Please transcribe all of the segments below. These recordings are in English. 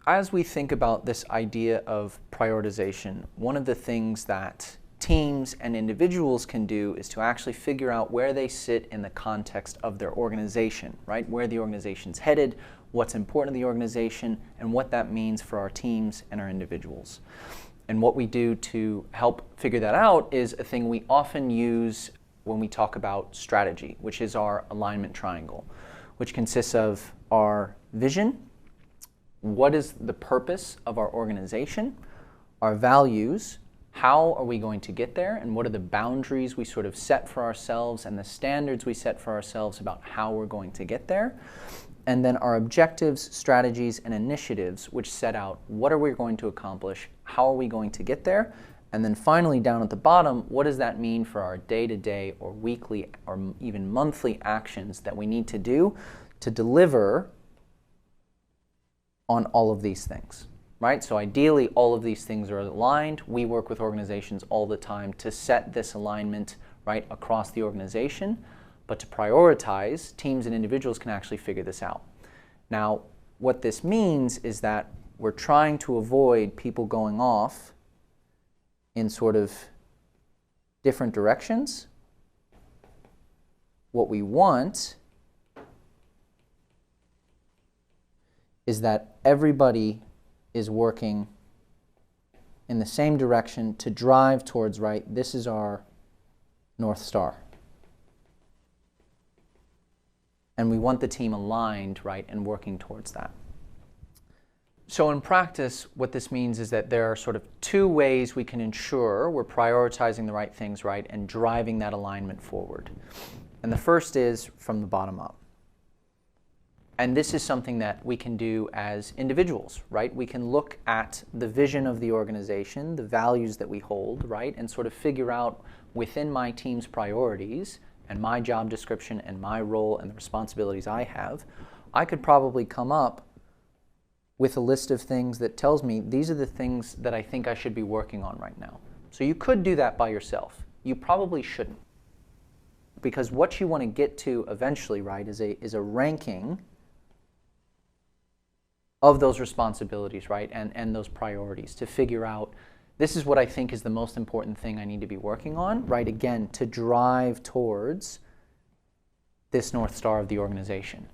as we think about this idea of prioritization, one of the things that teams and individuals can do is to actually figure out where they sit in the context of their organization, right? Where the organization's headed, what's important to the organization, and what that means for our teams and our individuals. And what we do to help figure that out is a thing we often use when we talk about strategy, which is our alignment triangle, which consists of our vision, what is the purpose of our organization, our values, how are we going to get there, and what are the boundaries we sort of set for ourselves and the standards we set for ourselves about how we're going to get there, and then our objectives, strategies, and initiatives, which set out what are we going to accomplish, how are we going to get there, and then finally down at the bottom, what does that mean for our day-to-day or weekly or even monthly actions that we need to do to deliver on all of these things, right? So ideally, all of these things are aligned. We work with organizations all the time to set this alignment, right, across the organization. But to prioritize, teams and individuals can actually figure this out. Now, what this means is that we're trying to avoid people going off in sort of different directions. What we want is that everybody is working in the same direction to drive towards, right, this is our North Star. And we want the team aligned, right, and working towards that. So in practice, what this means is that there are sort of two ways we can ensure we're prioritizing the right things, right, and driving that alignment forward. And the first is from the bottom up. And this is something that we can do as individuals, right? We can look at the vision of the organization, the values that we hold, right? And sort of figure out within my team's priorities and my job description and my role and the responsibilities I have, I could probably come up with a list of things that tells me these are the things that I think I should be working on right now. So you could do that by yourself. You probably shouldn't. Because what you want to get to eventually, right, is a ranking of those responsibilities, right, and those priorities to figure out this is what I think is the most important thing I need to be working on, right, again, to drive towards this North Star of the organization.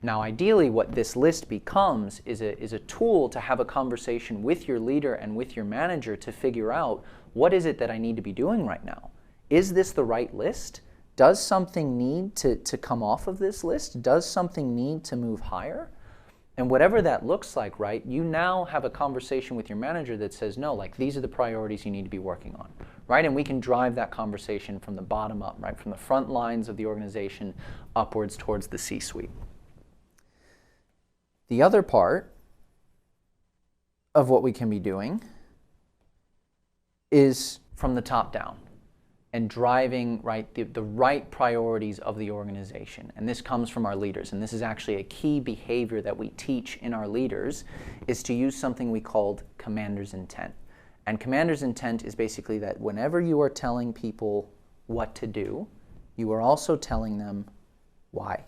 Now, ideally, what this list becomes is a tool to have a conversation with your leader and with your manager to figure out what is it that I need to be doing right now. Is this the right list? Does something need to come off of this list? Does something need to move higher? And whatever that looks like, right, you now have a conversation with your manager that says, no, like these are the priorities you need to be working on, right? And we can drive that conversation from the bottom up, right, from the front lines of the organization upwards towards the C-suite. The other part of what we can be doing is from the top down and driving, right, the right priorities of the organization. And this comes from our leaders. And this is actually a key behavior that we teach in our leaders, is to use something we called commander's intent. And commander's intent is basically that whenever you are telling people what to do, you are also telling them why.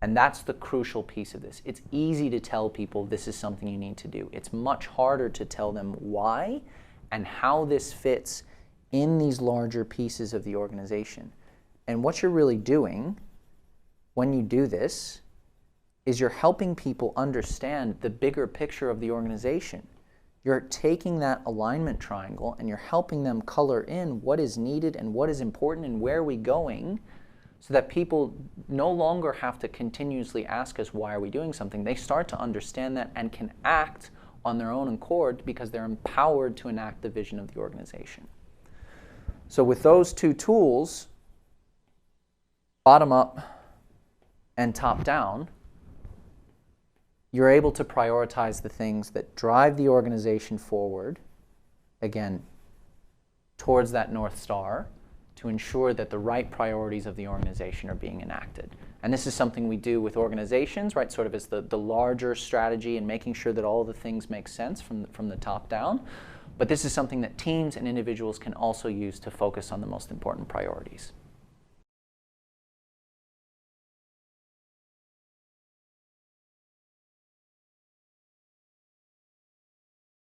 And that's the crucial piece of this. It's easy to tell people this is something you need to do. It's much harder to tell them why and how this fits in these larger pieces of the organization. And what you're really doing when you do this is you're helping people understand the bigger picture of the organization. You're taking that alignment triangle and you're helping them color in what is needed and what is important and where are we going, so that people no longer have to continuously ask us, why are we doing something? They start to understand that and can act on their own accord because they're empowered to enact the vision of the organization. So with those two tools, bottom up and top down, you're able to prioritize the things that drive the organization forward, again, towards that North Star, to ensure that the right priorities of the organization are being enacted. And this is something we do with organizations, right, sort of as the larger strategy and making sure that all the things make sense from the top down. But this is something that teams and individuals can also use to focus on the most important priorities.